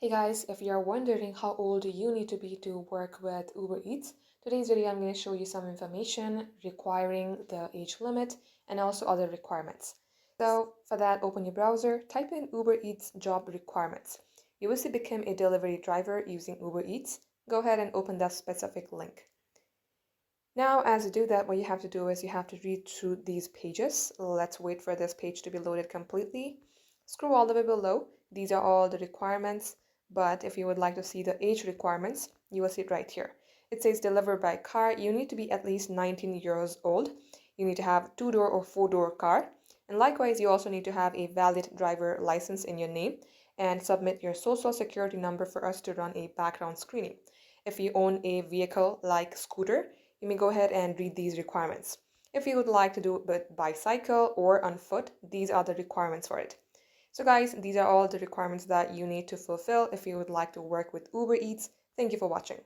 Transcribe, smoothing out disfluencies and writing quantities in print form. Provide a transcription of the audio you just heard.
Hey guys, if you're wondering how old you need to be to work with Uber Eats, today's video I'm going to show you some information requiring the age limit and also other requirements. So for that, open your browser, type in Uber Eats job requirements. You wish to become a delivery driver using Uber Eats, go ahead and open that specific link. Now, as you do that, what you have to do is you have to read through these pages. Let's wait for this page to be loaded completely. Scroll all the way below. These are all the requirements, but if you would like to see the age requirements, you will see it right here. It says delivered by car. You need to be at least 19 years old. You need to have two-door or four-door car. And likewise, you also need to have a valid driver license in your name and submit your social security number for us to run a background screening. If you own a vehicle like scooter, you may go ahead and read these requirements. If you would like to do it with bicycle or on foot, these are the requirements for it. So guys, these are all the requirements that you need to fulfill if you would like to work with Uber Eats. Thank you for watching.